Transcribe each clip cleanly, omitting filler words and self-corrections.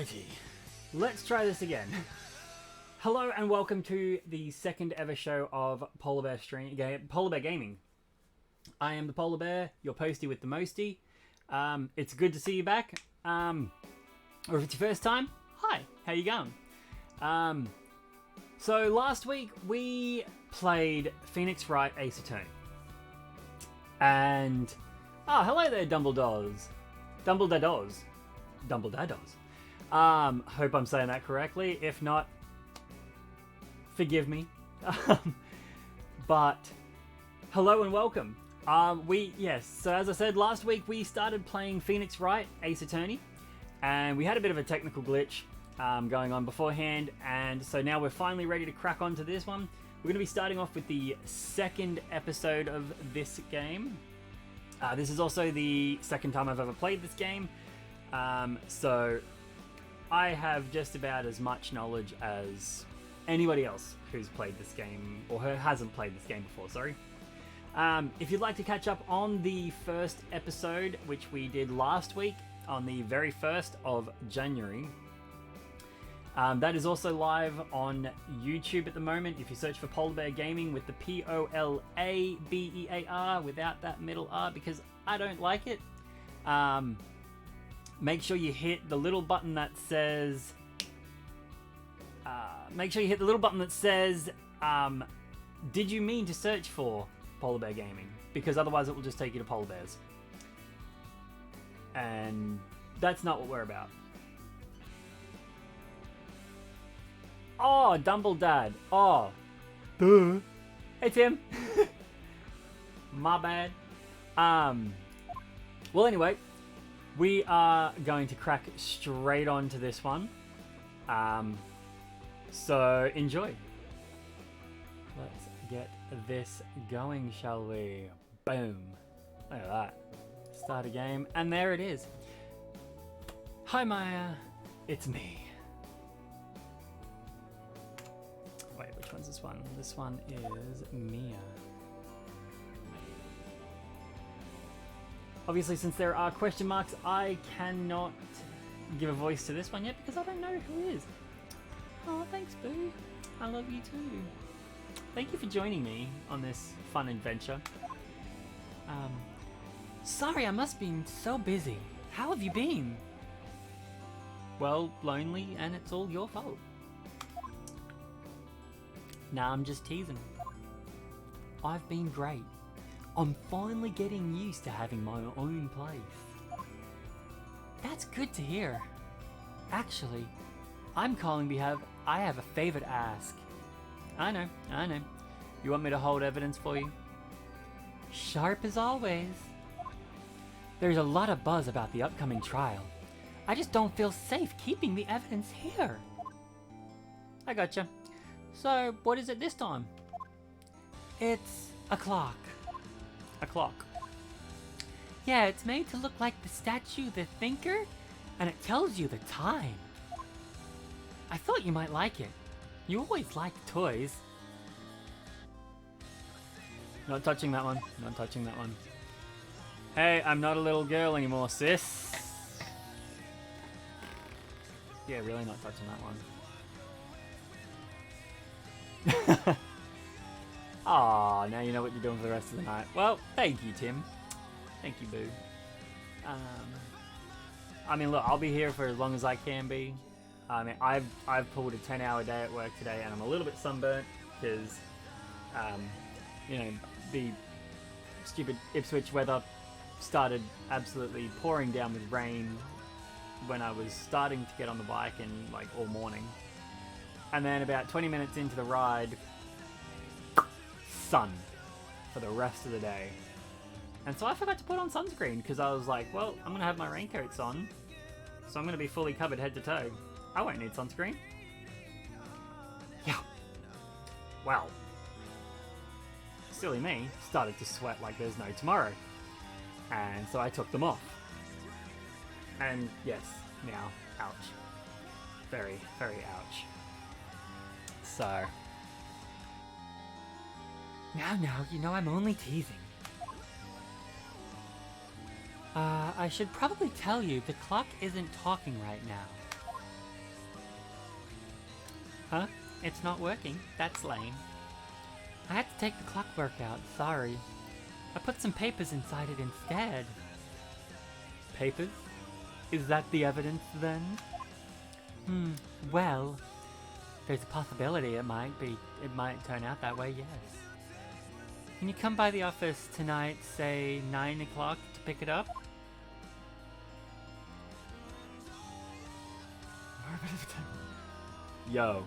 Alrighty, let's try this again. Hello and welcome to the second ever show of Polabear Gaming. I am the Polar Bear, your postie with the mostie. It's good to see you back. Or if it's your first time, hi, how you going? So last week we played Phoenix Wright Ace Attorney. And, hello there Dumbledores. Dumbledores. Hope I'm saying that correctly. If not, forgive me. But hello and welcome. So as I said last week, we started playing Phoenix Wright Ace Attorney, and we had a bit of a technical glitch going on beforehand, and so now we're finally ready to crack on to this one. We're going to be starting off with the second episode of this game. This is also the second time I've ever played this game, so I have just about as much knowledge as anybody else who's played this game, or who hasn't played this game before, sorry. If you'd like to catch up on the first episode, which we did last week, on the very 1st of January, that is also live on YouTube at the moment. If you search for Polabear Gaming with the P-O-L-A-B-E-A-R without that middle R, because I don't like it. Make sure you hit the little button that says... did you mean to search for Polabear Gaming? Because otherwise it will just take you to Polar Bears. And that's not what we're about. Oh, Dumbledad. Oh. Duh. Hey, Tim. My bad. Well, anyway, we are going to crack straight on to this one. So, enjoy. Let's get this going, shall we? Boom. Look at that. Start a game, and there it is. Hi, Maya. It's me. Wait, which one's this one? This one is Mia. Obviously, since there are question marks, I cannot give a voice to this one yet because I don't know who it is. Oh, thanks, Boo. I love you too. Thank you for joining me on this fun adventure. Sorry, I must be so busy. How have you been? Well, lonely, and it's all your fault. Nah, I'm just teasing. I've been great. I'm finally getting used to having my own place. That's good to hear. Actually, I'm calling because I have a favor to ask. I know. You want me to hold evidence for you? Sharp as always. There's a lot of buzz about the upcoming trial. I just don't feel safe keeping the evidence here. I gotcha. So, what is it this time? It's a clock. A clock. Yeah, it's made to look like the statue The Thinker, and it tells you the time. I thought you might like it. You always liked toys. Not touching that one. Not touching that one. Hey, I'm not a little girl anymore, sis. Yeah, really not touching that one. Aw, now you know what you're doing for the rest of the night. Well, thank you, Tim. Thank you, Boo. I mean, look, I'll be here for as long as I can be. I mean, I've pulled a 10-hour day at work today, and I'm a little bit sunburnt because, you know, the stupid Ipswich weather started absolutely pouring down with rain when I was starting to get on the bike and like all morning. And then about 20 minutes into the ride, sun for the rest of the day. And so I forgot to put on sunscreen because I was like, well, I'm going to have my raincoats on, so I'm going to be fully covered head to toe. I won't need sunscreen. Yeah. Wow. Silly me, started to sweat like there's no tomorrow. And so I took them off. And yes, now, ouch. Very, very ouch. So... Now, you know I'm only teasing. I should probably tell you the clock isn't talking right now. Huh? It's not working? That's lame. I had to take the clockwork out, sorry. I put some papers inside it instead. Papers? Is that the evidence then? Well, there's a possibility it might turn out that way, yes. Can you come by the office tonight, say 9 o'clock, to pick it up? Yo.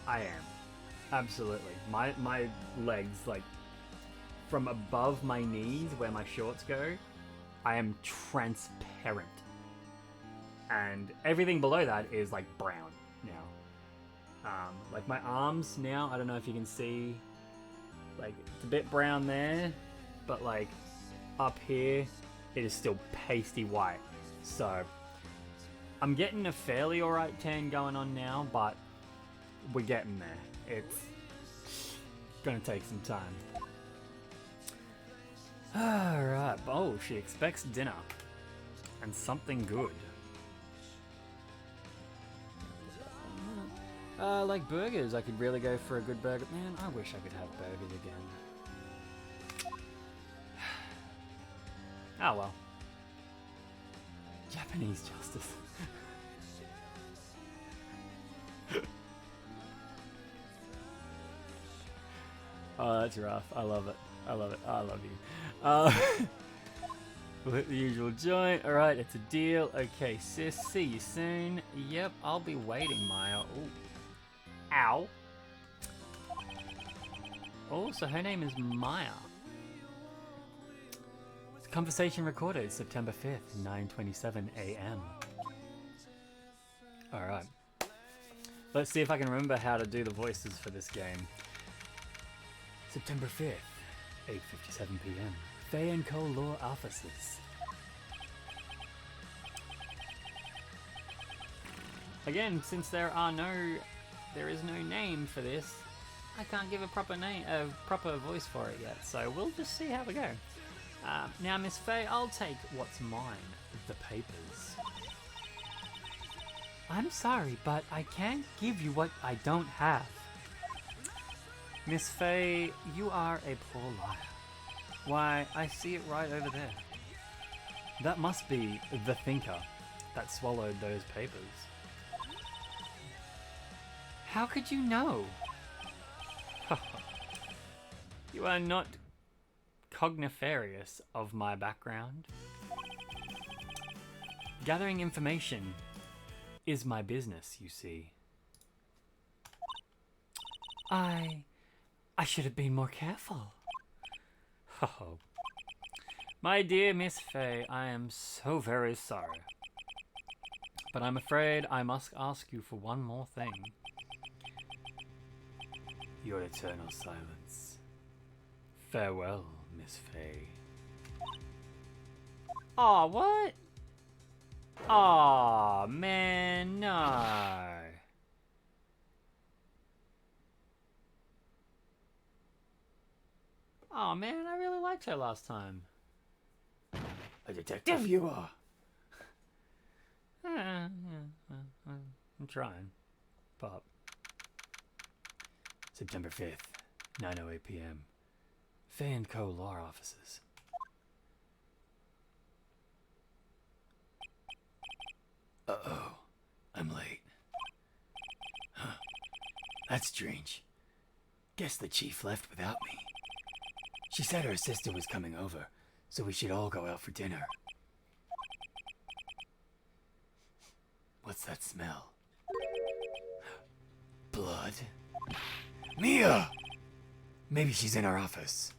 I am. Absolutely. My legs, like, from above my knees where my shorts go, I am transparent. And everything below that is, like, brown now. Like, my arms now, I don't know if you can see, like, it's a bit brown there, but, like, up here, it is still pasty white. So, I'm getting a fairly alright tan going on now, but we're getting there. It's gonna take some time. Alright, oh, she expects dinner. And something good. Like burgers, I could really go for a good burger. Man, I wish I could have burgers again. Oh well. Japanese justice. Oh, that's rough. I love it. I love it. I love you. We'll hit the usual joint. Alright, it's a deal. Okay, sis, see you soon. Yep, I'll be waiting, Maya. Ooh. Ow. Oh, so her name is Maya. Conversation recorded September 5th, 9:27 a.m. Alright. Let's see if I can remember how to do the voices for this game. September 5th, 8:57 p.m. Faye & Co. Law Offices. Again, since there is no name for this, I can't give a proper voice for it yet, so we'll just see how we go. Now, Miss Faye, I'll take what's mine, the papers. I'm sorry, but I can't give you what I don't have. Miss Faye, you are a poor liar. Why, I see it right over there. That must be the thinker that swallowed those papers. How could you know? You are not cognifarious of my background. Gathering information is my business, you see. I should have been more careful. Oh. My dear Miss Faye, I am so very sorry. But I'm afraid I must ask you for one more thing. Your eternal silence. Farewell, Miss Faye. Aw, what? Aw, man, no. Oh man, I really liked her last time. A detective you are. I'm trying. Pop. September 5th, 9:08 p.m. Faye & Co. Law Offices. Uh-oh, I'm late. Huh, that's strange. Guess the chief left without me. She said her sister was coming over, so we should all go out for dinner. What's that smell? Blood? Mia! Maybe she's in our office.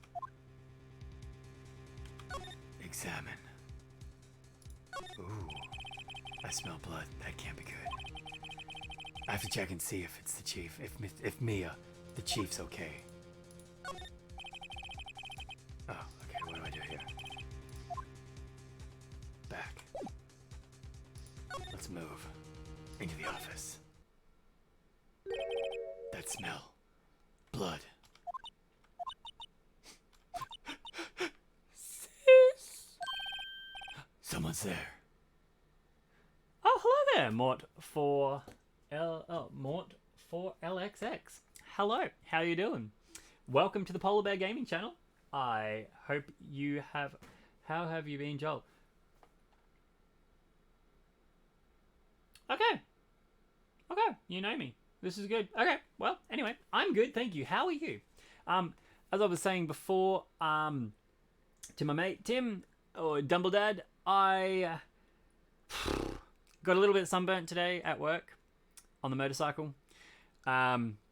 Examine. Ooh, I smell blood. That can't be good. I have to check and see if it's the chief. If Mia, the chief's okay. Oh, okay, what do I do here? Back. Let's move. Into the office. That smell. Blood. Sis? Someone's there. Oh, hello there, Mort 4 Mort for LXX. Hello, how you doing? Welcome to the Polabear Gaming channel. I hope you have. How have you been, Joel? Okay. Okay, you know me. This is good. Okay, well, anyway, I'm good, thank you. How are you? As I was saying before, to my mate Tim, or Dumbledad, I got a little bit sunburnt today at work on the motorcycle,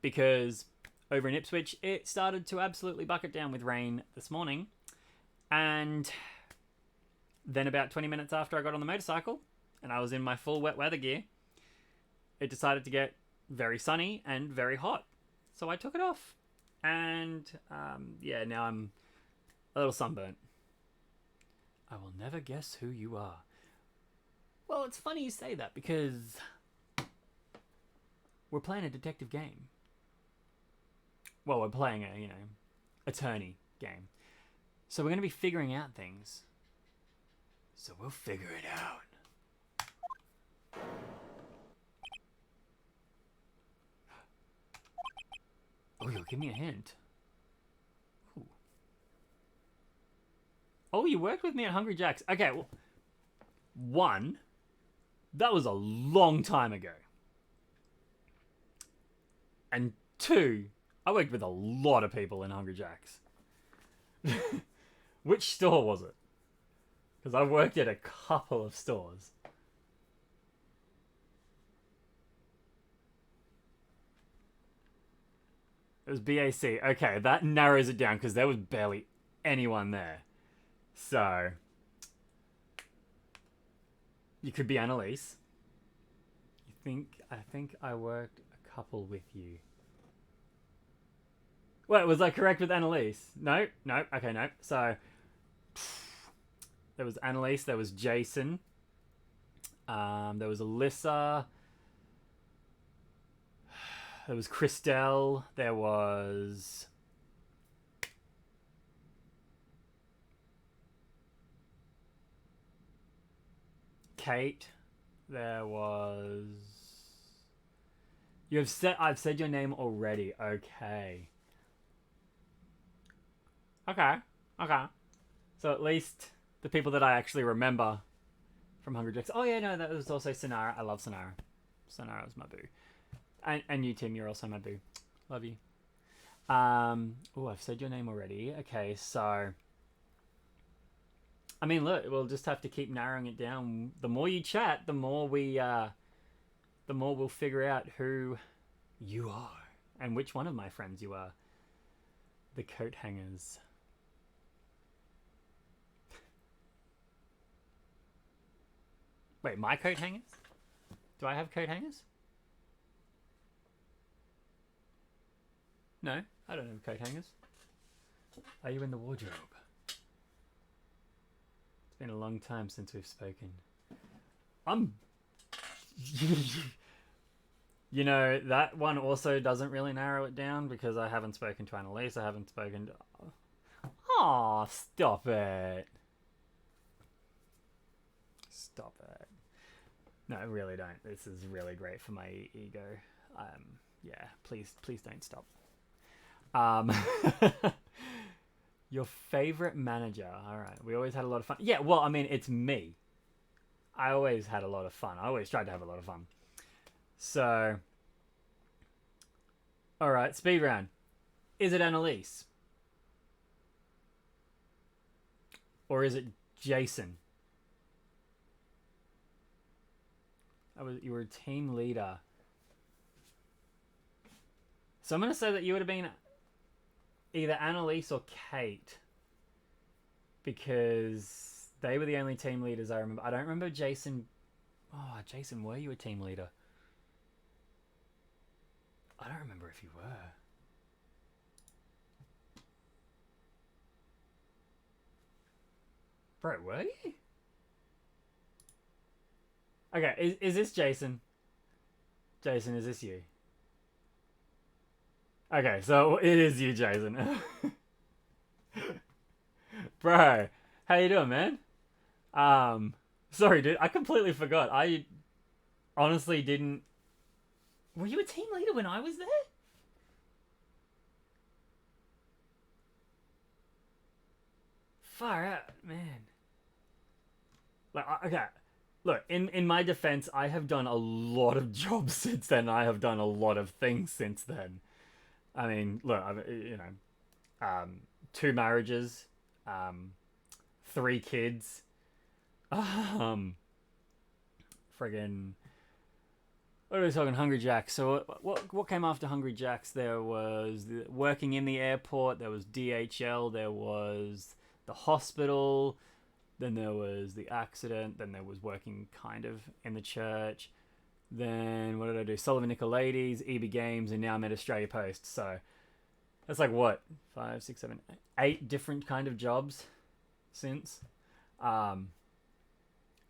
because over in Ipswich, it started to absolutely bucket down with rain this morning, and then about 20 minutes after I got on the motorcycle, and I was in my full wet weather gear, it decided to get very sunny and very hot. So I took it off. And yeah, now I'm a little sunburnt. I will never guess who you are. Well, it's funny you say that because we're playing a detective game. Well, we're playing a, attorney game. So we're going to be figuring out things. So we'll figure it out. Oh, you'll give me a hint. Ooh. Oh, you worked with me at Hungry Jack's. Okay, well, one, that was a long time ago. And two, I worked with a lot of people in Hungry Jack's. Which store was it? Because I worked at a couple of stores. It was BAC. Okay, that narrows it down because there was barely anyone there. So, you could be Annalise. I think I worked a couple with you. Wait, was I correct with Annalise? No? No? Okay, no. So, there was Annalise, there was Jason, there was Alyssa, there was Christelle, there was Kate, there was... I've said your name already. Okay. Okay. So at least the people that I actually remember from Hungry Jack's. Oh yeah, no, that was also Sonara. I love Sonara. Sonara was my boo. And you, Tim, you're also my boo. Love you. Oh, I've said your name already. Okay, so... I mean, look, we'll just have to keep narrowing it down. The more you chat, the more we'll figure out who you are. And which one of my friends you are. The coat hangers. Wait, my coat hangers? Do I have coat hangers? No, I don't have coat hangers. Are you in the wardrobe? It's been a long time since we've spoken. You know, that one also doesn't really narrow it down because I haven't spoken to Annalise. I haven't spoken to... Aw, stop it. Stop it. No, I really don't. This is really great for my ego. Yeah, please don't stop. Your favorite manager. All right. We always had a lot of fun. Yeah, well, I mean, it's me. I always had a lot of fun. I always tried to have a lot of fun. So, all right, speed round. Is it Annalise? Or is it Jason? You were a team leader. So I'm going to say that you would have been either Annalise or Kate, because they were the only team leaders I remember. I don't remember Jason. Oh, Jason, were you a team leader? I don't remember if you were. Bro, were you? Okay, is this Jason? Jason, is this you? Okay, so it is you, Jason. Bro, how you doing, man? Sorry, dude. I completely forgot. I honestly didn't Were you a team leader when I was there? Far out, man. Like, okay. Look, in my defense, I have done a lot of jobs since then. I have done a lot of things since then. I mean, look, you know, 2 marriages, 3 kids, friggin', what are we talking? Hungry Jacks. So what came after Hungry Jacks? There was working in the airport. There was DHL. There was the hospital. Then there was the accident. Then there was working kind of in the church. Then what did I do? Sullivan Nicolaides, EB Games, and now I'm at Australia Post. So that's like what, 5, 6, 7, 8 different kind of jobs since. But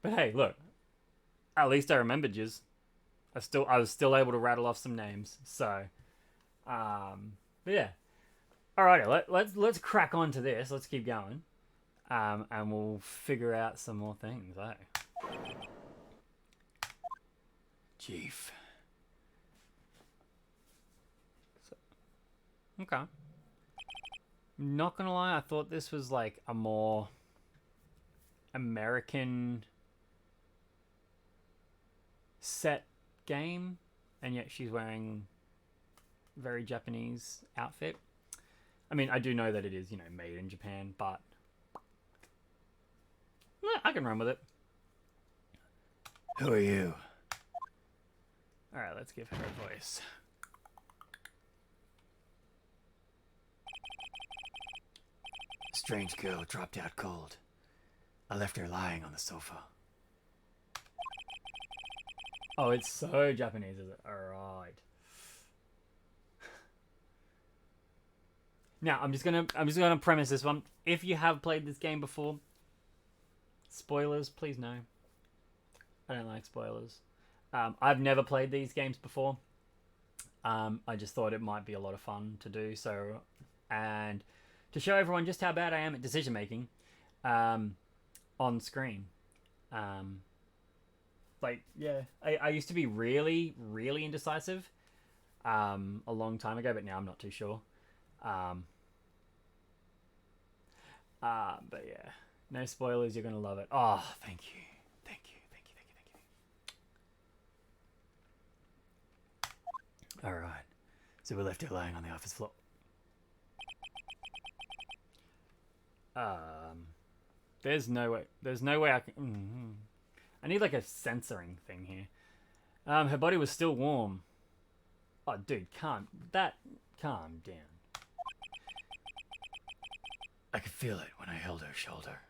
hey, look, at least I remembered yous. I was still able to rattle off some names. So, but yeah. Alrighty, let's crack on to this. Let's keep going, and we'll figure out some more things. Eh? Chief. So, okay. Not gonna lie, I thought this was like a more American set game, and yet she's wearing a very Japanese outfit. I mean, I do know that it is, you know, made in Japan, but I can run with it. Who are you? Alright, let's give her a voice. A strange girl dropped out cold. I left her lying on the sofa. Oh, it's so Japanese, is it? Alright. Now, I'm just gonna premise this one. If you have played this game before, spoilers, please no. I don't like spoilers. I've never played these games before. I just thought it might be a lot of fun to do so, and to show everyone just how bad I am at decision making on screen. Like, yeah, I used to be really, really indecisive a long time ago, but now I'm not too sure. But yeah, no spoilers. You're gonna love it. Oh, thank you. All right. So we left her lying on the office floor. There's no way I can. I need like a censoring thing here. Her body was still warm. Oh, dude, calm down. I could feel it when I held her shoulder.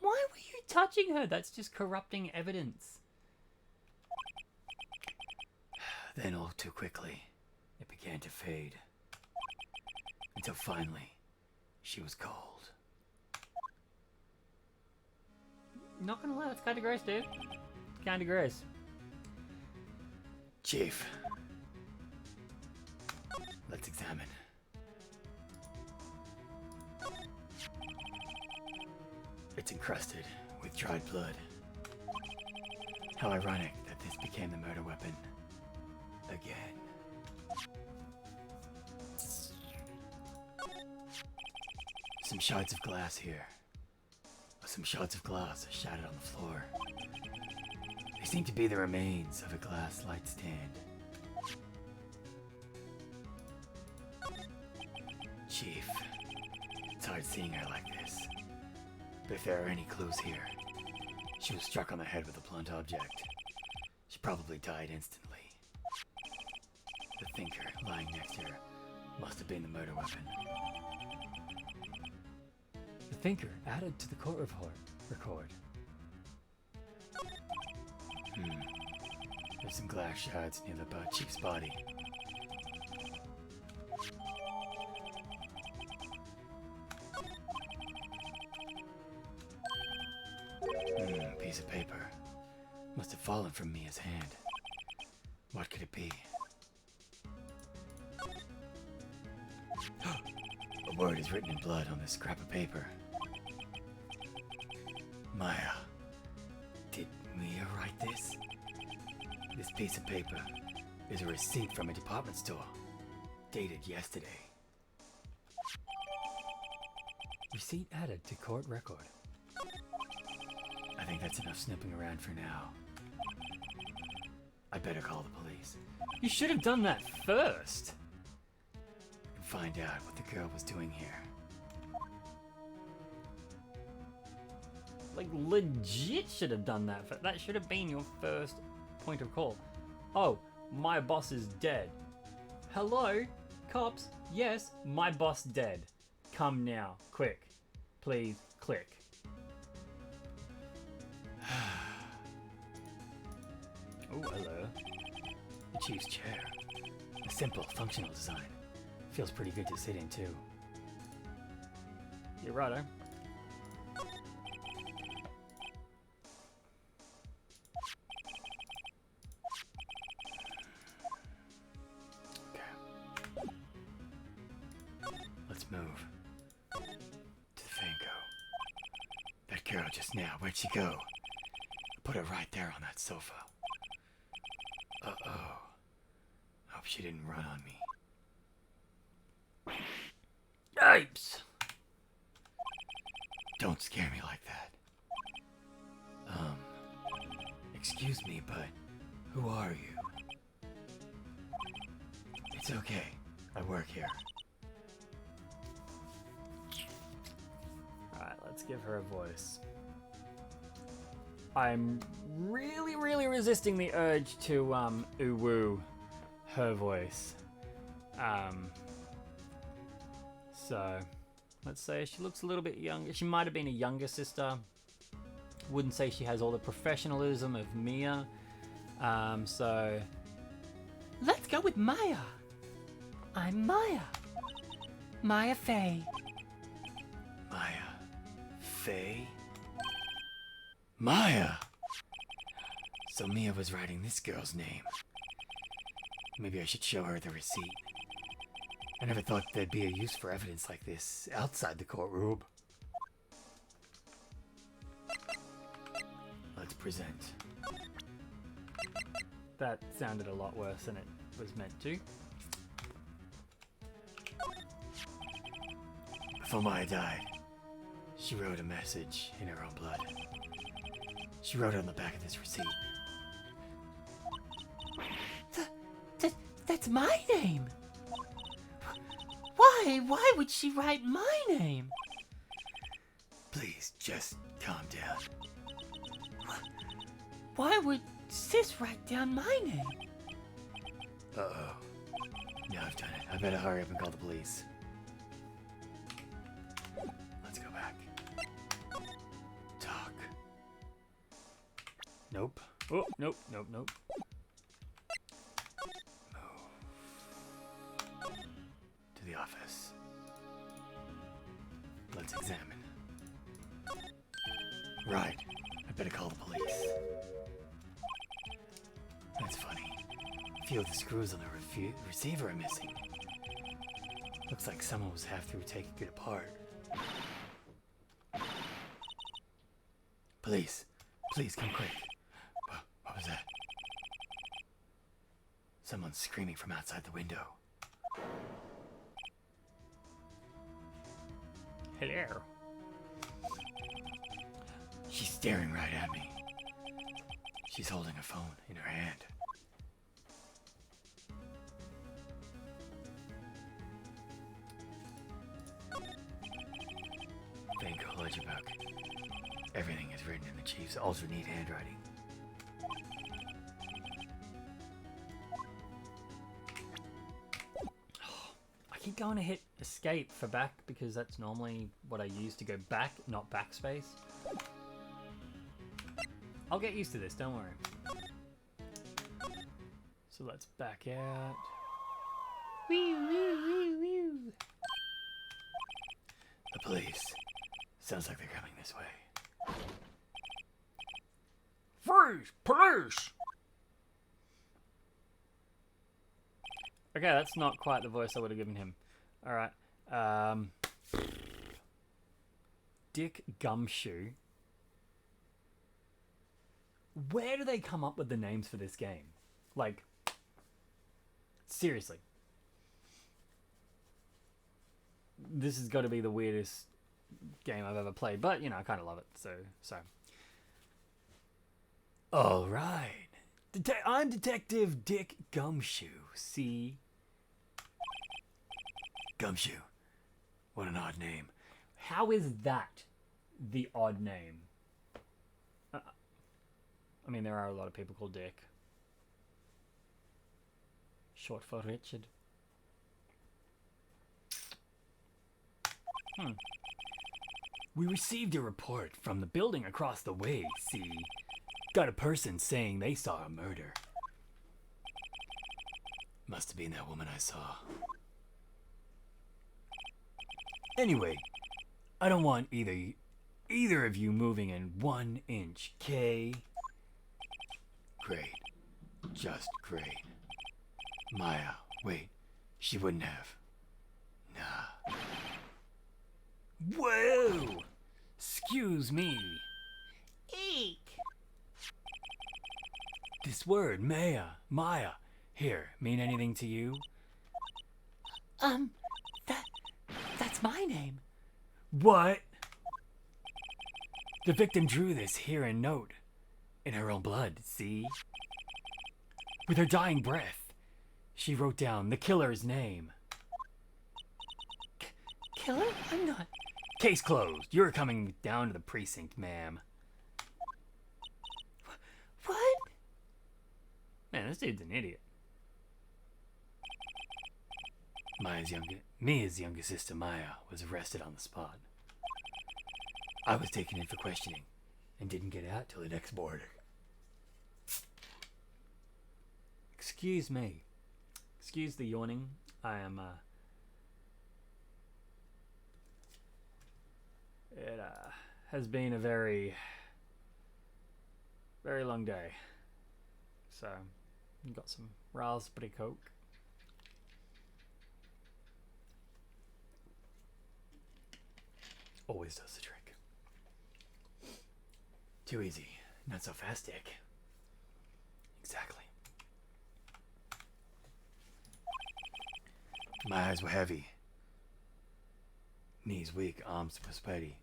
Why were you touching her? That's just corrupting evidence. Then all too quickly, it began to fade. Until finally, she was cold. Not gonna lie, it's kinda gross, dude. It's kinda gross. Chief. Let's examine. It's encrusted with dried blood. How ironic that this became the murder weapon. Again. Some shards of glass here. Some shards of glass are shattered on the floor. They seem to be the remains of a glass light stand. Chief, it's hard seeing her like this. But if there are any clues here, she was struck on the head with a blunt object. She probably died instantly. The thinker lying next to her must have been the murder weapon. The thinker added to the court record. There's some glass shards near the chief's body. Piece of paper. Must have fallen from Mia's hand. What could it be? A word is written in blood on this scrap of paper. Maya. Did Mia write this? This piece of paper is a receipt from a department store, dated yesterday. Receipt added to court record. I think that's enough snooping around for now. I better call the police You should have done that first. and find out what the girl was doing here. Like, legit should have done that. That should have been your first point of call. Oh, my boss is dead. Hello? Cops? Yes, my boss dead. Come now. Quick. Please, click. Oh, hello. The chief's chair. A simple, functional design. Feels pretty good to sit in, too. You're righto. Let's move. To the Fanco. That girl just now, where'd she go? Put her right there on that sofa. Uh-oh. Hope she didn't run on me. Yipes! Don't scare me like that. Excuse me, but who are you? It's okay. I work here. Alright, let's give her a voice. I'm really resisting the urge to ooh-woo her voice. So let's say she looks a little bit younger. She might have been a younger sister. Wouldn't say she has all the professionalism of Mia. So let's go with Maya. I'm Maya. Maya Faye. Maya. Faye? Maya! So Mia was writing this girl's name. Maybe I should show her the receipt. I never thought there'd be a use for evidence like this outside the courtroom. Let's present. That sounded a lot worse than it was meant to. Before Maya died, she wrote a message in her own blood. She wrote it on the back of this receipt. That's my name. Why would she write my name? Please, just calm down. Why would Sis write down my name? Uh-oh. Now I've done it. I better hurry up and call the police. Let's go back. Talk. Nope. Oh, nope. Move. To the office. Let's examine. Right. I better call the police. That's funny. A few of the screws on the receiver are missing. Looks like someone was half through taking it apart. Police. Please, come quick. What was that? Someone's screaming from outside the window. Hello. She's staring right at me. She's holding a phone in her hand. Vanco ledger book. Everything is written in the chief's ultra-neat handwriting. I keep going to hit escape for back because that's normally what I use to go back, not backspace. I'll get used to this, don't worry. So let's back out. Wee, wee, wee, wee. The police. Sounds like they're coming this way. Freeze! Police! Okay, that's not quite the voice I would have given him. Alright. Dick Gumshoe. Where do they come up with the names for this game? Like, seriously. This has got to be the weirdest game I've ever played, but, you know, I kind of love it, so. All right. I'm Detective Dick Gumshoe, see? Gumshoe. What an odd name. How is that the odd name? I mean, there are a lot of people called Dick. Short for Richard. We received a report from the building across the way, see? Got a person saying they saw a murder. Must have been that woman I saw. Anyway, I don't want either of you moving in 1 inch, K? Great. Just great. Maya, wait. She wouldn't have. Nah. Whoa! Excuse me. Eek! This word, Maya, here, mean anything to you? That's my name. What? The victim drew this here in note. In her own blood, see? With her dying breath, she wrote down the killer's name. Killer? I'm not. Case closed. You're coming down to the precinct, ma'am. What? Man, this dude's an idiot. Mia's younger sister, Maya, was arrested on the spot. I was taken in for questioning and didn't get out till the next morning. Excuse me. Excuse the yawning. I am, It, has been a very, very long day. So, got some raspberry coke. Always does the trick. Too easy. Not so fast, Dick. Exactly. My eyes were heavy. Knees weak, arms spaghetti.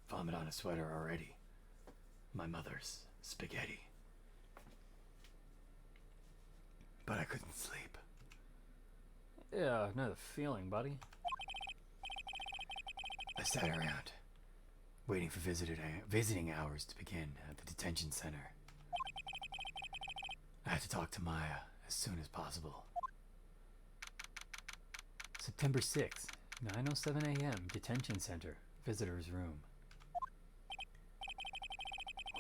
Vomit on a sweater already. My mother's spaghetti. But I couldn't sleep. Yeah, I know the feeling, buddy. I sat around, waiting for visiting hours to begin at the detention center. I had to talk to Maya as soon as possible. September 6th, 9:07 a.m., detention center, visitor's room.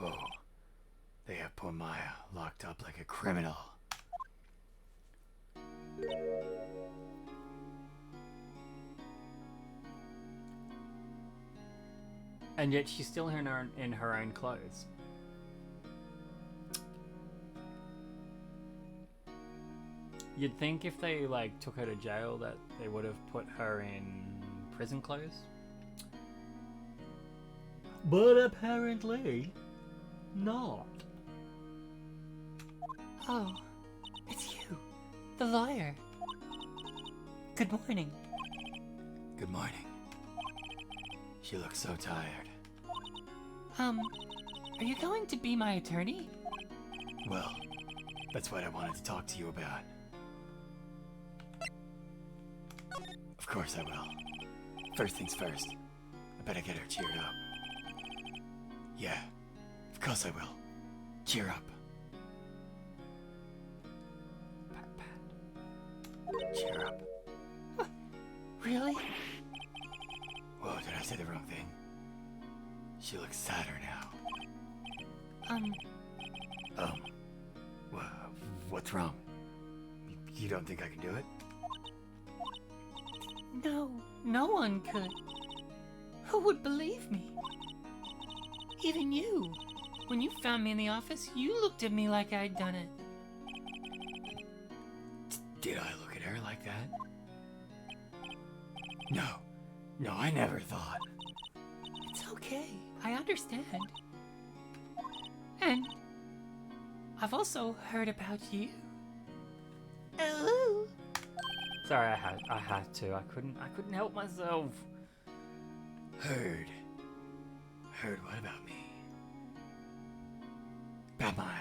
Whoa, they have poor Maya locked up like a criminal. And yet she's still in her own clothes. You'd think if they like took her to jail that they would have put her in prison clothes. But apparently not. Oh, it's you, the lawyer. Good morning. Good morning. She looks so tired. Are you going to be my attorney? Well, that's what I wanted to talk to you about. Of course I will. First things first. I better get her cheered up. Yeah, of course I will. Cheer up. Pat, pat. Cheer up. Really? Whoa, did I say the wrong thing? She looks sadder now. What's wrong? You don't think I can do it? No, no one could. Who would believe me? Even you. When you found me in the office, you looked at me like I'd done it. Did I look at her like that? No, I never thought. It's okay. I understand. And I've also heard about you. Oh. Sorry, I had to. I couldn't help myself. Heard. Heard what about me? About my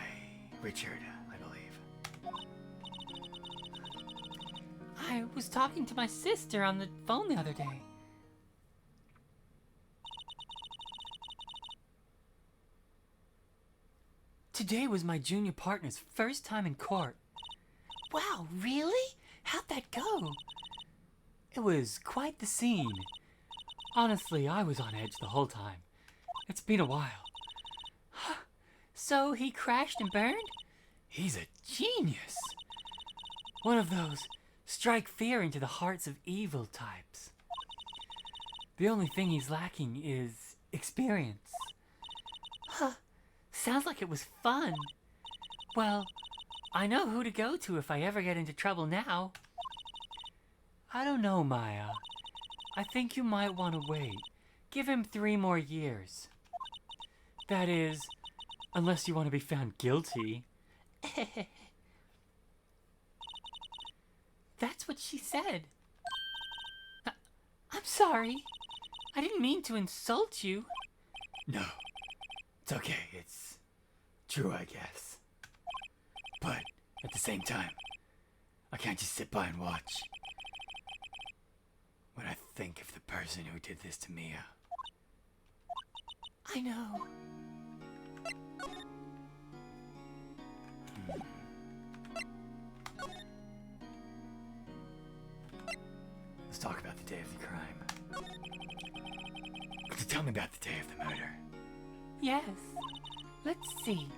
Richard, I believe. I was talking to my sister on the phone the other day. Today was my junior partner's first time in court. Wow, really? How'd that go? It was quite the scene. Honestly, I was on edge the whole time. It's been a while. So he crashed and burned? He's a genius. One of those strike fear into the hearts of evil types. The only thing he's lacking is experience. Huh. Sounds like it was fun. Well, I know who to go to if I ever get into trouble now. I don't know, Maya. I think you might want to wait. Give him 3 more years. That is, unless you want to be found guilty. That's what she said. I'm sorry. I didn't mean to insult you. No. It's okay. It's true, I guess. But at the same time, I can't just sit by and watch. When I think of the person who did this to Mia. I know. Let's talk about the day of the crime. Could you tell me about the day of the murder? Yes. Let's see.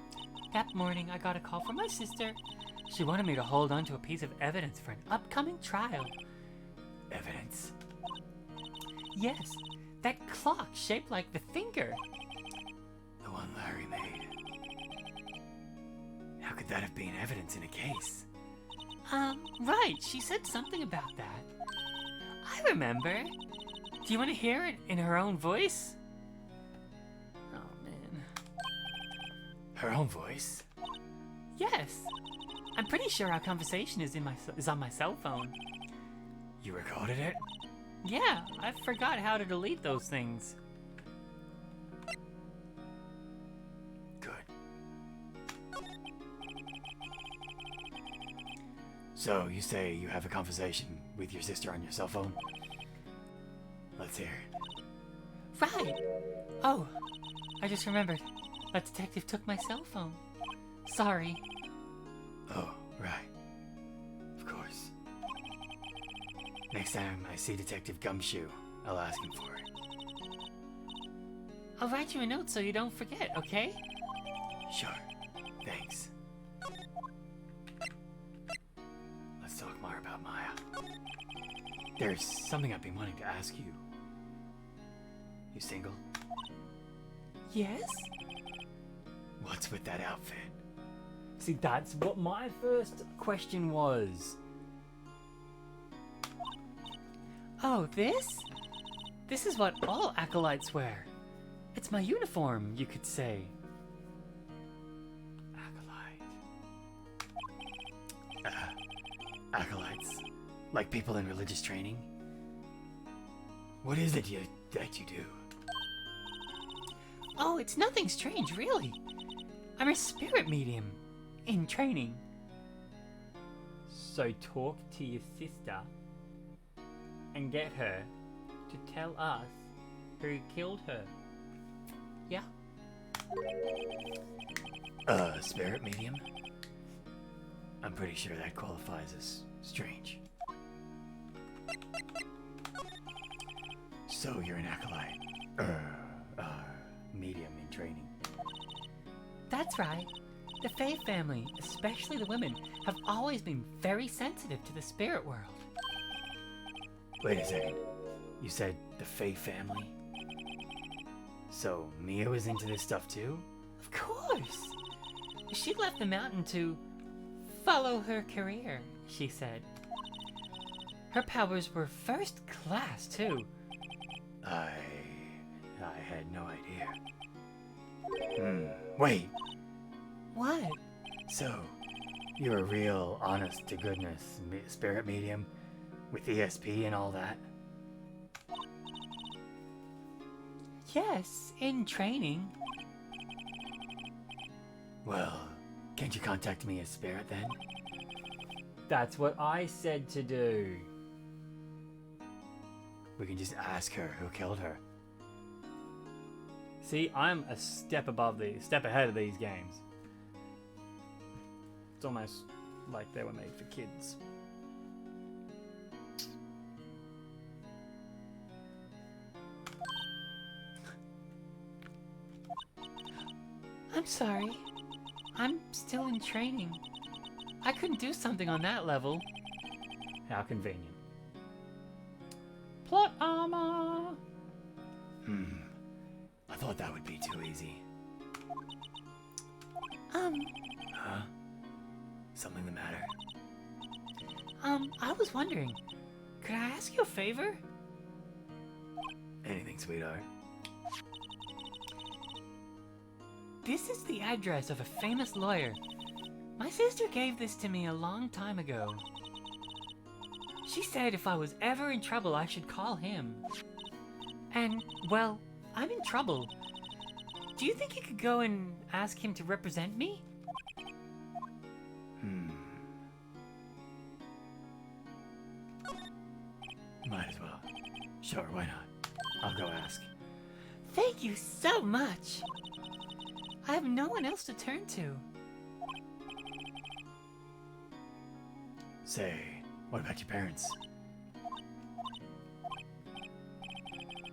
That morning I got a call from my sister. She wanted me to hold on to a piece of evidence for an upcoming trial. Evidence? Yes, that clock shaped like the finger. The one Larry made. How could that have been evidence in a case? Right, she said something about that. I remember. Do you want to hear it in her own voice? Oh, man. Her own voice? Yes. I'm pretty sure our conversation is on my cell phone. You recorded it? Yeah, I forgot how to delete those things. Good. So, you say you have a conversation with your sister on your cell phone? Let's hear it. Right. Oh, I just remembered. That detective took my cell phone. Sorry. Oh, right. Of course. Next time I see Detective Gumshoe, I'll ask him for it. I'll write you a note so you don't forget, okay? Sure. Thanks. Let's talk more about Maya. There's something I've been wanting to ask you. You single? Yes? What's with that outfit? See, that's what my first question was. Oh, this? This is what all acolytes wear. It's my uniform, you could say. Acolyte. Acolytes? Like people in religious training? What is it that you do? Oh, it's nothing strange, really. I'm a spirit medium in training. So talk to your sister and get her to tell us who killed her. Yeah. Spirit medium? I'm pretty sure that qualifies as strange. So you're an acolyte. Medium in training. That's right. The Fae family, especially the women, have always been very sensitive to the spirit world. Wait a second. You said the Fae family? So Mia was into this stuff too? Of course. She left the mountain to follow her career, she said. Her powers were first class, too. I had no idea. Wait. What? So, You're a real honest-to-goodness spirit medium with ESP and all that? Yes, in training. Well, can't you contact me as spirit then? That's what I said to do. We can just ask her who killed her. See, I'm a step ahead of these games. It's almost like they were made for kids. I'm sorry. I'm still in training. I couldn't do something on that level. How convenient. Plot armor! I thought that would be too easy. Huh? Something the matter? I was wondering, could I ask you a favor? Anything, sweetheart? This is the address of a famous lawyer. My sister gave this to me a long time ago. She said if I was ever in trouble, I should call him. And, well, I'm in trouble. Do you think you could go and ask him to represent me? Might as well. Sure, why not? I'll go ask. Thank you so much. I have no one else to turn to. Say, what about your parents?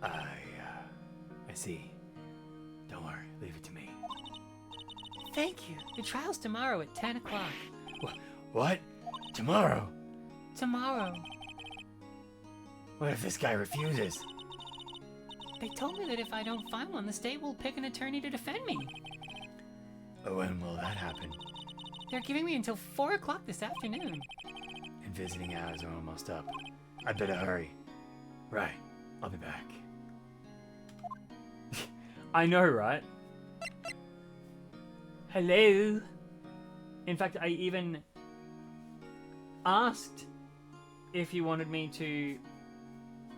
I see. Don't worry, leave it to me. Thank you. The trial's tomorrow at 10 o'clock. What? Tomorrow? Tomorrow. What if this guy refuses? They told me that if I don't find one, the state will pick an attorney to defend me. When will that happen? They're giving me until 4 o'clock this afternoon. And visiting hours are almost up. I'd better hurry. Right, I'll be back. I know, right? Hello? In fact, I even asked if you wanted me to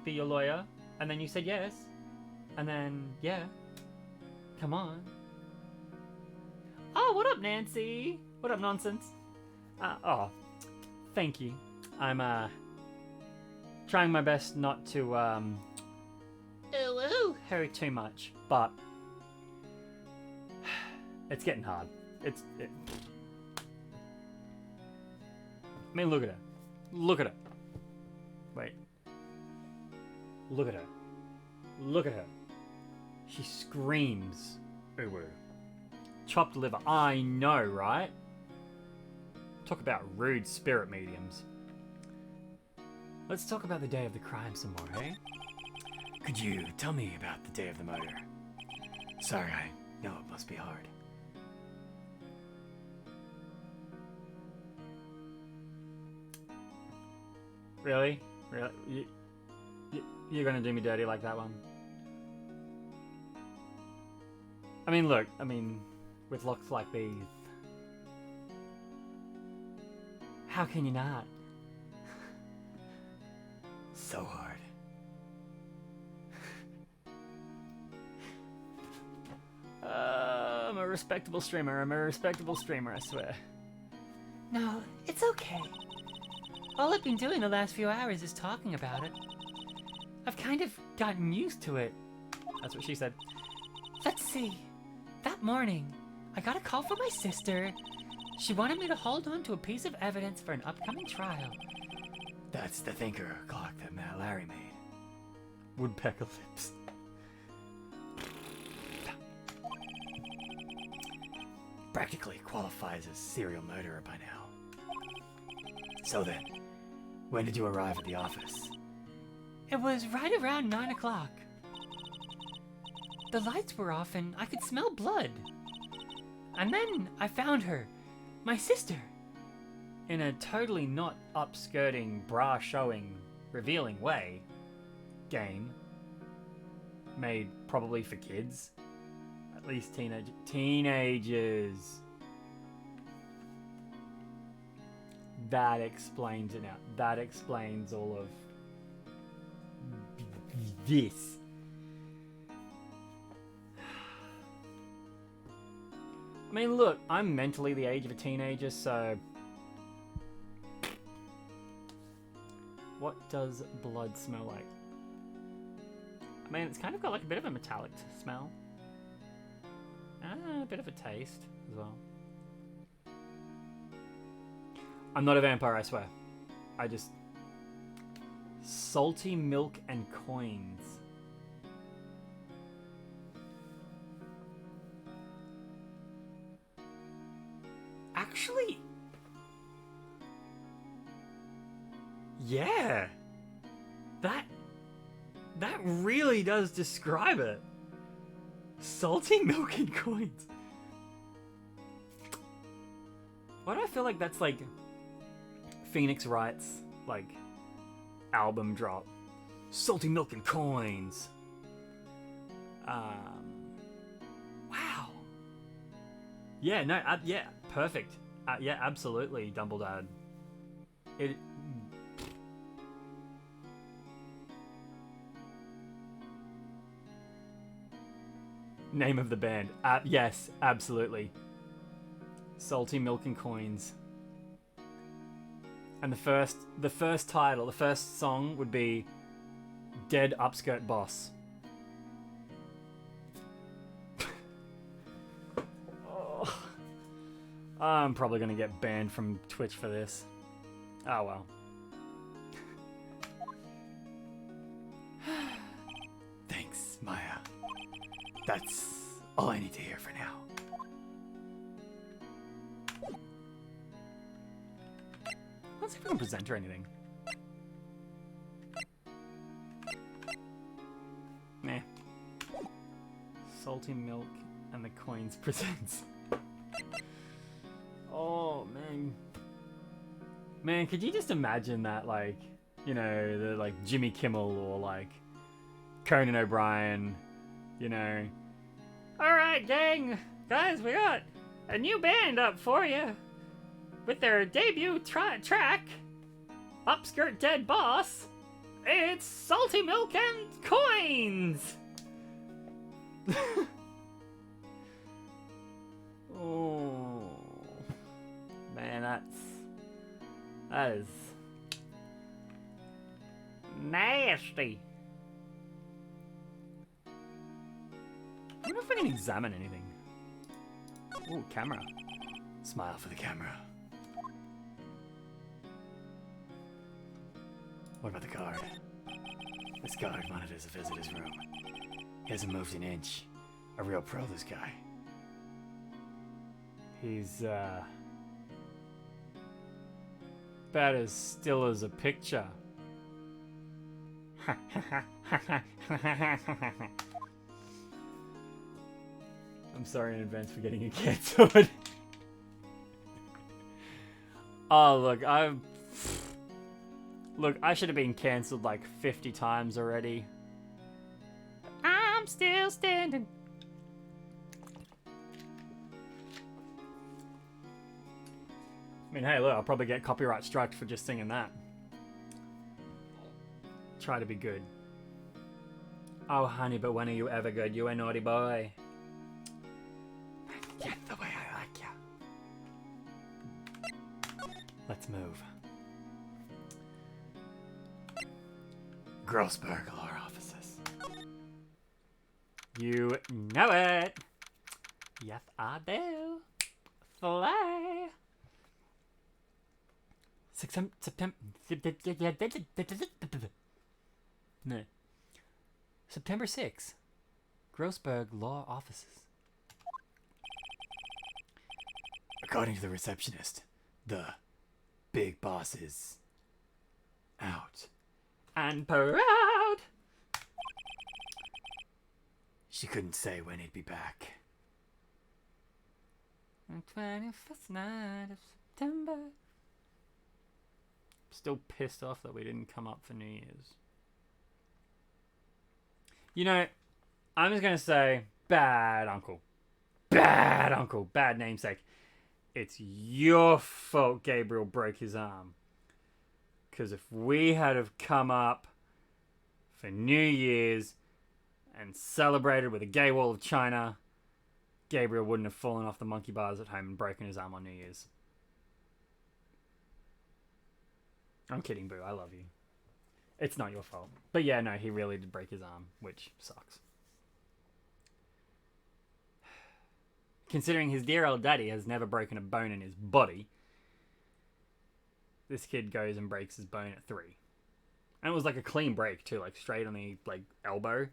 be your lawyer, and then you said yes. And then, yeah. Come on. Oh, what up, Nancy? What up, nonsense? Oh, thank you. I'm, trying my best not to, hurry too much, but it's getting hard. I mean, look at her. Look at her. Wait. Look at her. Look at her. She screams. Ooh. Chopped liver. I know, right? Talk about rude spirit mediums. Let's talk about the day of the crime some more, eh? Could you tell me about the day of the murder? Sorry, I know it must be hard. Really? Really? You're gonna do me dirty like that one? I mean, look, with looks like these, how can you not? So hard. I'm a respectable streamer. I swear. No, it's okay. All I've been doing the last few hours is talking about it. I've kind of gotten used to it. That's what she said. Let's see. That morning, I got a call from my sister. She wanted me to hold on to a piece of evidence for an upcoming trial. That's the thinker clock that Matt Larry made. Woodpecker lips. Practically qualifies as serial murderer by now. So then, when did you arrive at the office? It was right around 9 o'clock. The lights were off and I could smell blood. And then I found her, my sister. In a totally not upskirting, bra showing, revealing way. Game. Made probably for kids. At least teenagers. That explains it now. That explains all of this. I mean, look, I'm mentally the age of a teenager, so... What does blood smell like? I mean, it's kind of got like a bit of a metallic smell. A bit of a taste as well. I'm not a vampire, I swear. I just... Salty milk and coins. Actually... Yeah! That really does describe it. Salty milk and coins. Why do I feel like that's like Phoenix Wright's like album drop? Salty milk and coins. Wow. Yeah, no, yeah, perfect. Yeah, absolutely, Dumbledore. It. Name of the band. Yes, absolutely. Salty milk and coins. And the first title, the first song would be Dead Upskirt Boss. Oh. I'm probably going to get banned from Twitch for this. Oh well. Thanks, Maya. That's all I need to hear for now. Let's see if we can present her anything. Meh. Salty milk and the coins presents. Oh man. Man, could you just imagine that, like, you know, the like Jimmy Kimmel or like Conan O'Brien, you know. Alright, gang! Guys, we got a new band up for you. With their debut track, Upskirt Dead Boss. It's Salty Milk and Coins! Oh. Man, that is nasty. I wonder if I can examine anything. Ooh, camera. Smile for the camera. What about the guard? This guard monitors the visitor's room. He hasn't moved an inch. A real pro, this guy. He's, about as still as a picture. I'm sorry in advance for getting you cancelled. Oh, look, I should have been cancelled like 50 times already. I'm still standing. I mean, hey, look, I'll probably get copyright struck for just singing that. Try to be good. Oh, honey, but when are you ever good? You a naughty boy. Get the way I like ya. Let's move. Grossberg Law Offices. You know it. Yes, I do. Slay. September. No. September 6th. Grossberg Law Offices. According to the receptionist, the big boss is out. And proud. She couldn't say when he'd be back. On 21st night of September. Still pissed off that we didn't come up for New Year's. You know, I'm just going to say, bad uncle. Bad uncle. Bad namesake. it's your fault Gabriel broke his arm. Because if we had have come up for New Year's and celebrated with a gay wall of China, Gabriel wouldn't have fallen off the monkey bars at home and broken his arm on New Year's. I'm kidding, Boo. I love you. It's not your fault. But yeah, no, he really did break his arm, which sucks. Considering his dear old daddy has never broken a bone in his body, this kid goes and breaks his bone at 3. And it was like a clean break too, like straight on the like elbow.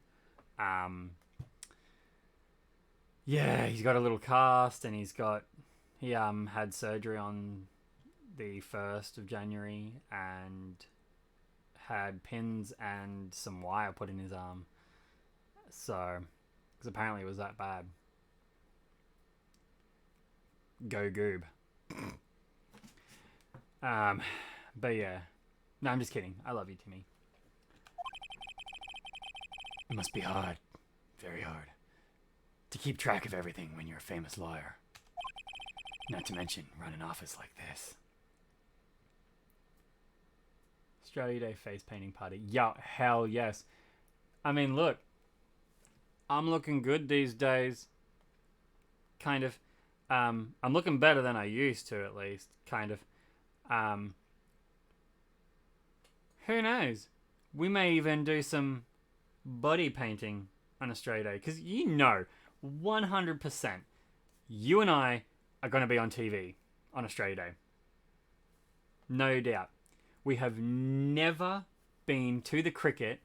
Yeah, he's got a little cast, and he had surgery on the 1st of January and had pins and some wire put in his arm. So, because apparently it was that bad. Go Goob. But yeah. No, I'm just kidding. I love you, Timmy. It must be hard. Very hard. To keep track of everything when you're a famous lawyer. Not to mention run an office like this. Australia Day face painting party. Yeah, hell yes. I mean, look. I'm looking good these days. Kind of. I'm looking better than I used to, at least. Kind of. Who knows? We may even do some body painting on Australia Day. Because 100%, you and I are going to be on TV on Australia Day. No doubt. We have never been to the cricket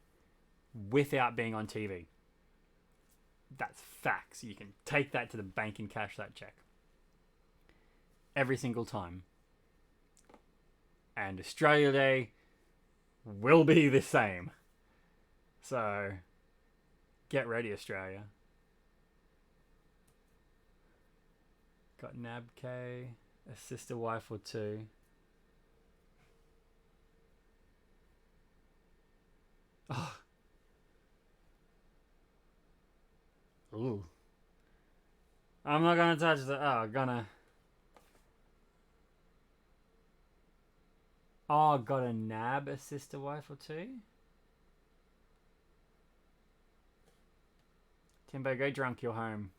without being on TV. That's facts. You can take that to the bank and cash that check. Every single time. And Australia Day will be the same. So, get ready, Australia. Got Nab K, a sister wife or two. Oh. Ooh. I'm not gonna touch the. Got a Nab, a sister wife or two? Timbo, go drunk, you're home.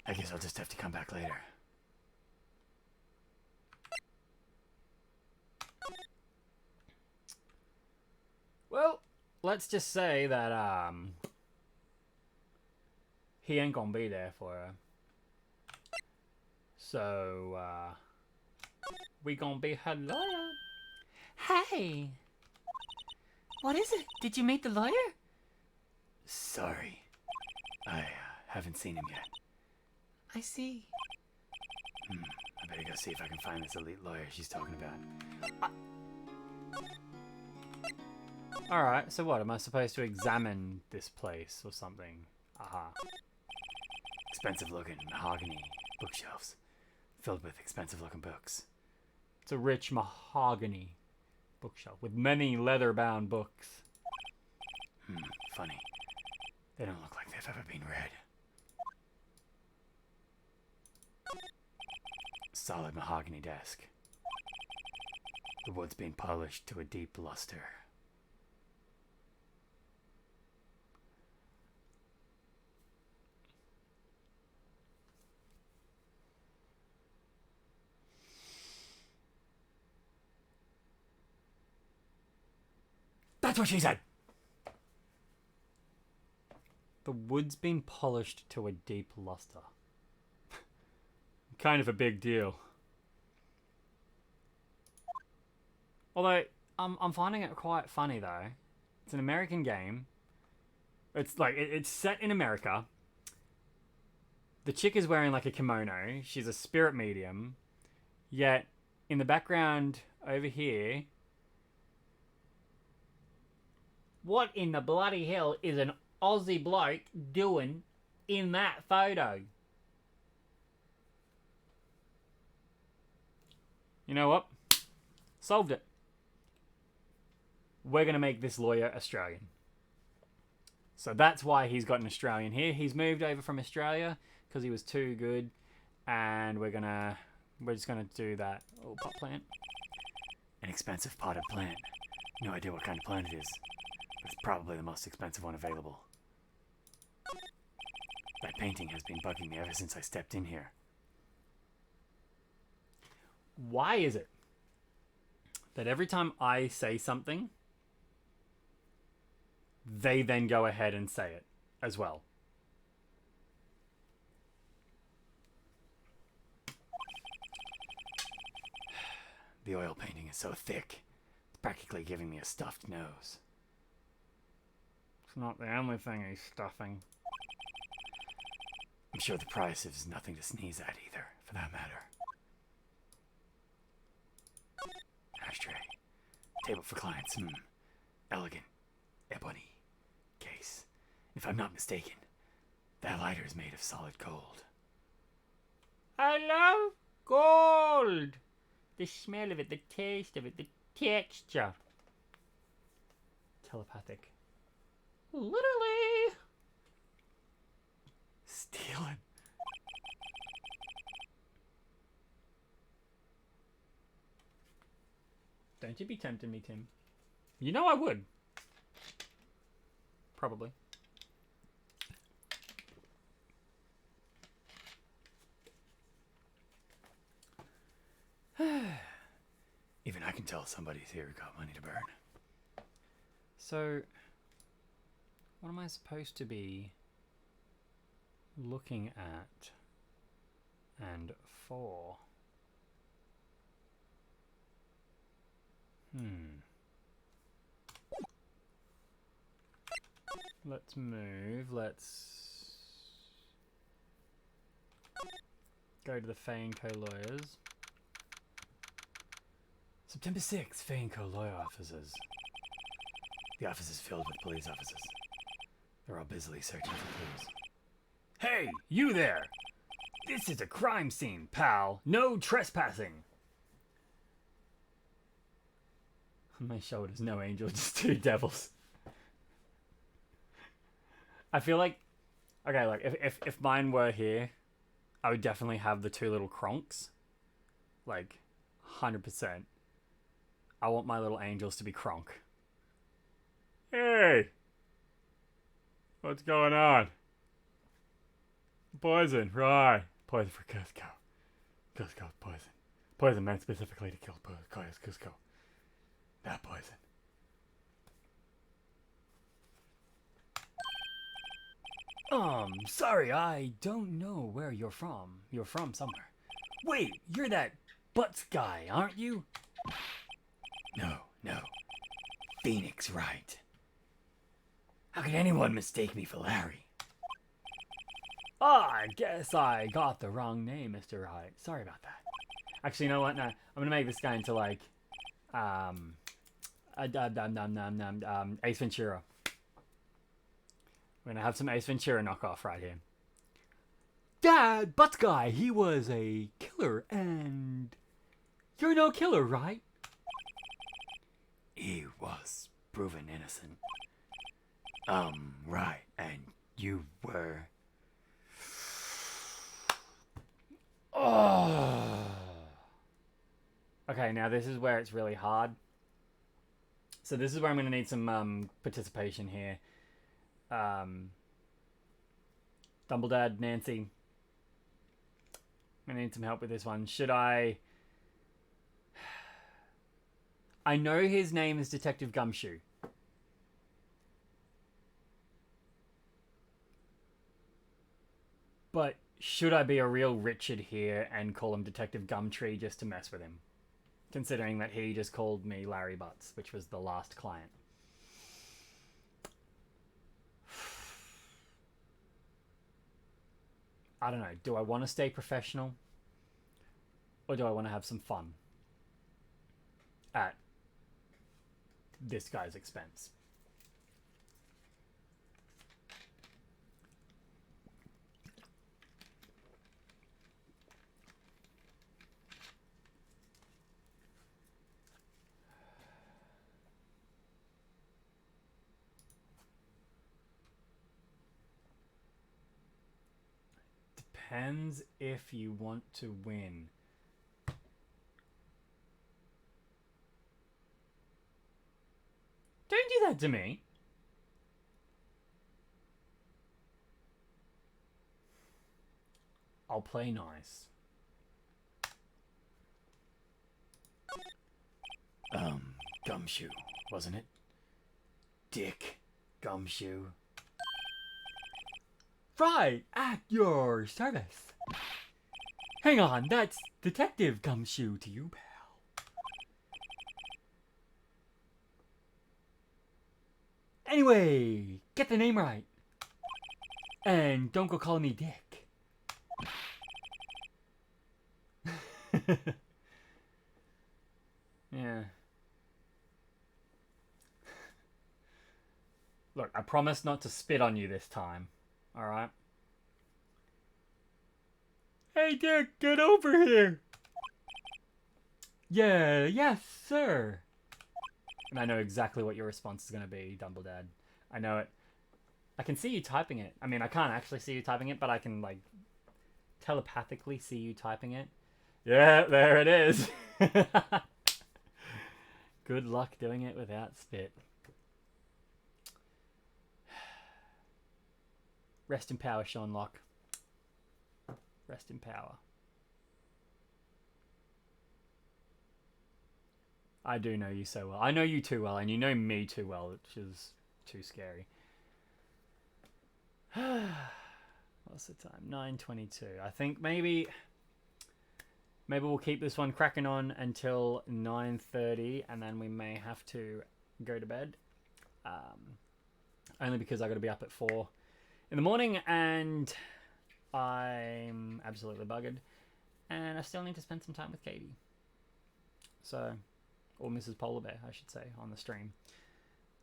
I guess I'll just have to come back later. Well, let's just say that he ain't gonna be there for her. So we gonna be her lawyer. Hey! What is it? Did you meet the lawyer? Sorry. I haven't seen him yet. I see. I better go see if I can find this elite lawyer she's talking about. Alright, so what? Am I supposed to examine this place or something? Aha. Expensive looking mahogany bookshelves filled with expensive looking books. It's a rich mahogany bookshelf with many leather-bound books. Funny. They don't look like they've ever been read. Solid mahogany desk. The wood's been polished to a deep luster. That's what she said! The wood's been polished to a deep luster. Kind of a big deal. Although, I'm finding it quite funny though. It's an American game. It's like, it's set in America. The chick is wearing like a kimono. She's a spirit medium. Yet, in the background over here... What in the bloody hell is an Aussie bloke doing in that photo? You know what? Solved it. We're going to make this lawyer Australian. So that's why he's got an Australian here. He's moved over from Australia because he was too good, and we're just gonna do that. Oh, pot plant. An expensive potted plant. No idea what kind of plant it is, but it's probably the most expensive one available. That painting has been bugging me ever since I stepped in here. Why is it that every time I say something, they then go ahead and say it as well? The oil painting is so thick, it's practically giving me a stuffed nose. It's not the only thing he's stuffing. I'm sure the price is nothing to sneeze at either, for that matter. Ashtray. Table for clients. Elegant. Ebony. Case. If I'm not mistaken, that lighter is made of solid gold. I love gold. The smell of it, the taste of it, the texture. Telepathic. Literally. Stealing. Don't you be tempting me, Tim. You know I would. Probably. Even I can tell somebody's here who got money to burn. So, what am I supposed to be looking at and for? Let's move. Let's go to the Feinco lawyers. September 6th, Feinco lawyer offices. The office is filled with police officers. They're all busily searching for clues. Hey, you there! This is a crime scene, pal. No trespassing. On my shoulders, no angel, just two devils. I feel like, okay, like if mine were here, I would definitely have the two little cronks. Like, 100%. I want my little angels to be Kronk. Hey! What's going on? Poison, right. Poison for Cusco. Cusco, poison. Poison meant specifically to kill Cusco. That poison. Sorry, I don't know where you're from. You're from somewhere. Wait, you're that Butts guy, aren't you? No. Phoenix Wright. How could anyone mistake me for Larry? I guess I got the wrong name, Mr. Wright. Sorry about that. Actually, you know what? No, I'm gonna make this guy into like, Ace Ventura. We're gonna have some Ace Ventura knockoff right here. Dad, Butts guy, he was a killer, and you're no killer, right? He was proven innocent. Right, and you were... Oh. Okay, now this is where it's really hard. So this is where I'm going to need some participation here. Dumbledad, Nancy. I'm going to need some help with this one. Should I know his name is Detective Gumshoe. But should I be a real Richard here and call him Detective Gumtree just to mess with him? Considering that he just called me Larry Butts, which was the last client. I don't know. Do I want to stay professional? Or do I want to have some fun? At this guy's expense. depends if you want to win. Don't do that to me. I'll play nice. Gumshoe, wasn't it? Dick Gumshoe. Right, at your service. Hang on, that's Detective Gumshoe to you, pal. Anyway, get the name right. And don't go calling me Dick. Yeah. Look, I promise not to spit on you this time. Alright? Hey, Dick, get over here! Yeah, yes, sir. And I know exactly what your response is going to be, Dumbledad. I know it. I can see you typing it. I mean, I can't actually see you typing it, but I can, like, telepathically see you typing it. Yeah, there it is. Good luck doing it without spit. Rest in power, Sean Locke. Rest in power. I do know you so well. I know you too well, and you know me too well, which is too scary. What's the time? 9:22. I think maybe we'll keep this one cracking on until 9:30, and then we may have to go to bed. Only because I got to be up at 4 in the morning, and I'm absolutely buggered, and I still need to spend some time with Katie. So, or Mrs. Polabear, I should say, on the stream.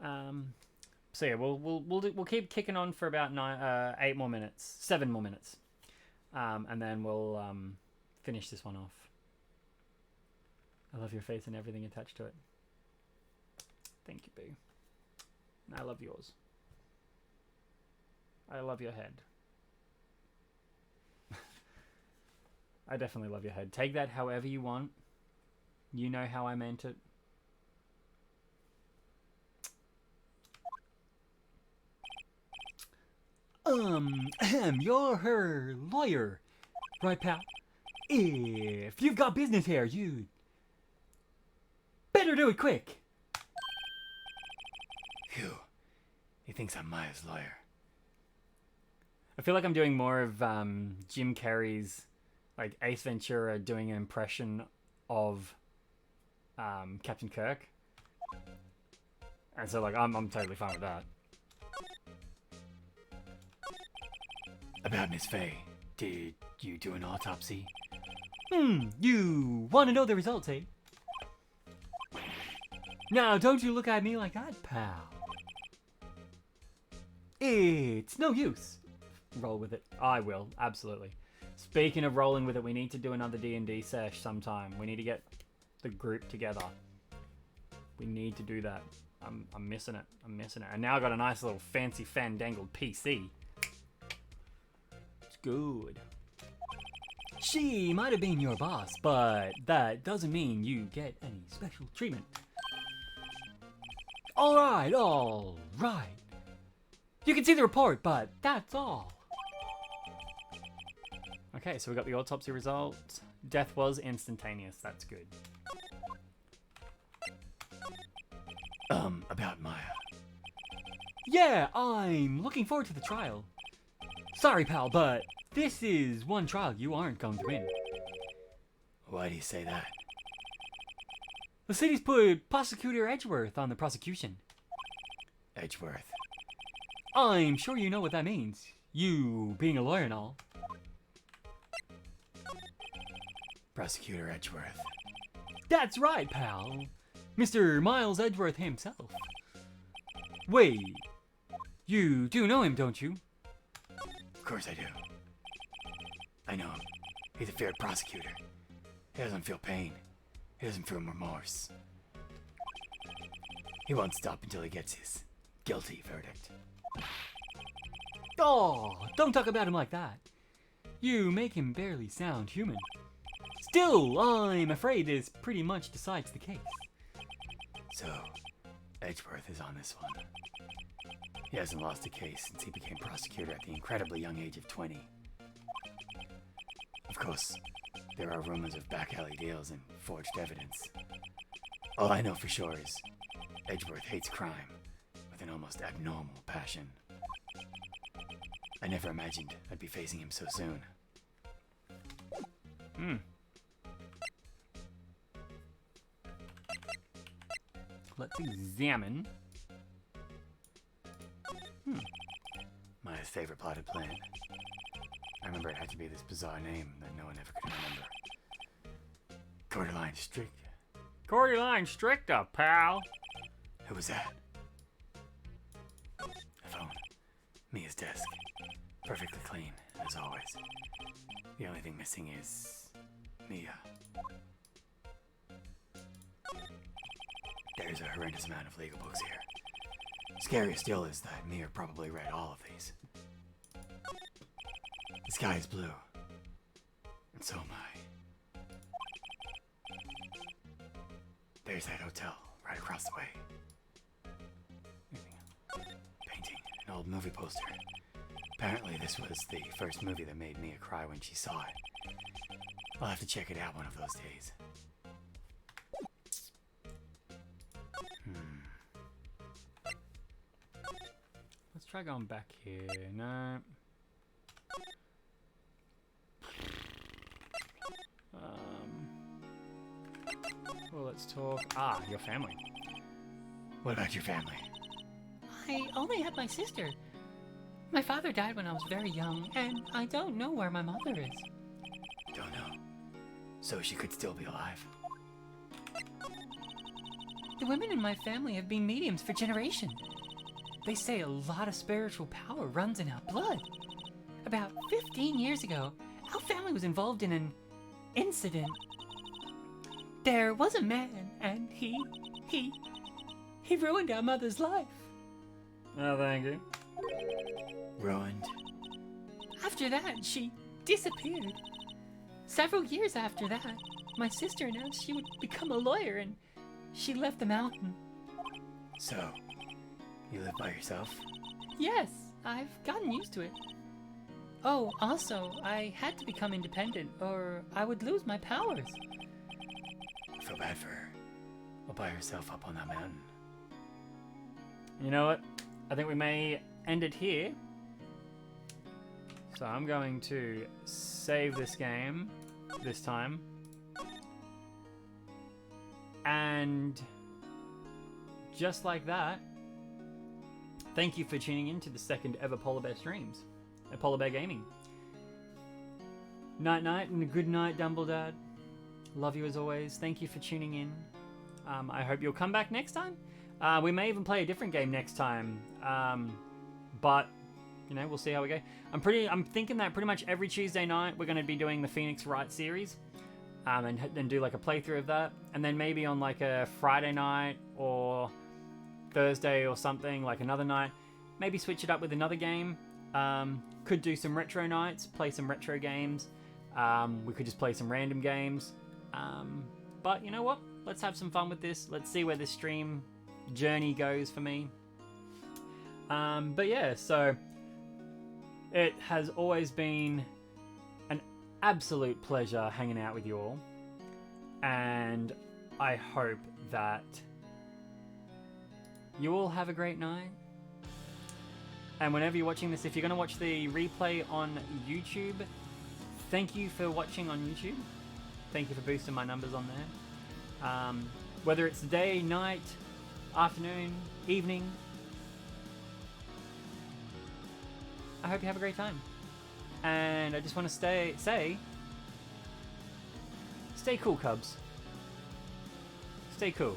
So yeah, we'll keep kicking on for about 7 more minutes, and then we'll finish this one off. I love your face and everything attached to it. Thank you, Boo. And I love yours. I love your head. I definitely love your head. Take that however you want. You know how I meant it. You're her lawyer, right, pal? If you've got business here, you better do it quick. Phew. He thinks I'm Maya's lawyer. I feel like I'm doing more of Jim Carrey's, like, Ace Ventura doing an impression of Captain Kirk. And so, like, I'm totally fine with that. About Miss Faye, did you do an autopsy? You want to know the results, eh? Now, don't you look at me like that, pal. It's no use. Roll with it. I will, absolutely. Speaking of rolling with it, we need to do another D&D sesh sometime. We need to get the group together. We need to do that. I'm missing it. I'm missing it. And now I got a nice little fancy fandangled PC. It's good. She might have been your boss, but that doesn't mean you get any special treatment. All right. You can see the report, but that's all. Okay, so we got the autopsy result. Death was instantaneous. That's good. About Maya. Yeah, I'm looking forward to the trial. Sorry, pal, but this is one trial you aren't going to win. Why do you say that? The city's put Prosecutor Edgeworth on the prosecution. Edgeworth. I'm sure you know what that means. You being a lawyer and all. Prosecutor Edgeworth. That's right, pal. Mr. Miles Edgeworth himself. Wait, you do know him, don't you? Of course I do. I know him. He's a fair prosecutor. He doesn't feel pain. He doesn't feel remorse. He won't stop until he gets his guilty verdict. Oh, don't talk about him like that. You make him barely sound human. Still, I'm afraid this pretty much decides the case. So, Edgeworth is on this one. He hasn't lost a case since he became prosecutor at the incredibly young age of 20. Of course, there are rumors of back alley deals and forged evidence. All I know for sure is Edgeworth hates crime with an almost abnormal passion. I never imagined I'd be facing him so soon. Let's examine. My favorite plotted plan. I remember it had to be this bizarre name that no one ever could remember. Cordyline Strict. Cordyline stricter, pal. Who was that? A phone. Mia's desk. Perfectly clean, as always. The only thing missing is Mia. There's a horrendous amount of legal books here. Scarier still is that Mia probably read all of these. The sky is blue. And so am I. There's that hotel right across the way. Painting, an old movie poster. Apparently this was the first movie that made Mia cry when she saw it. I'll have to check it out one of those days. Let's try going back here. No. Well, let's talk. Ah, your family. What about your family? I only have my sister. My father died when I was very young, and I don't know where my mother is. Don't know. So she could still be alive. The women in my family have been mediums for generations. They say a lot of spiritual power runs in our blood. About 15 years ago, our family was involved in an incident. There was a man, and he ruined our mother's life. Oh, thank you. Ruined? After that, she disappeared. Several years after that, my sister announced she would become a lawyer, and she left the mountain. So, you live by yourself? Yes, I've gotten used to it. Oh, also, I had to become independent, or I would lose my powers. I feel bad for her. All by herself up on that mountain. You know what? I think we may end it here. So I'm going to save this game this time. And just like that, thank you for tuning in to the second ever Polabear streams at Polabear Gaming. Night night and a good night, Dumbledore. Love you as always. Thank you for tuning in. I hope you'll come back next time. We may even play a different game next time. But you know, we'll see how we go. I'm thinking that pretty much every Tuesday night we're going to be doing the Phoenix Wright series. And then do like a playthrough of that. And then maybe on like a Friday night or Thursday or something, like another night, maybe switch it up with another game. Could do some retro nights, play some retro games. We could just play some random games. But you know what? Let's have some fun with this. Let's see where this stream journey goes for me. But yeah, so it has always been an absolute pleasure hanging out with you all. And I hope that you all have a great night. And whenever you're watching this, if you're going to watch the replay on YouTube, thank you for watching on YouTube. Thank you for boosting my numbers on there. Whether it's day, night, afternoon, evening, I hope you have a great time. And I just want to say, stay cool, Cubs. Stay cool.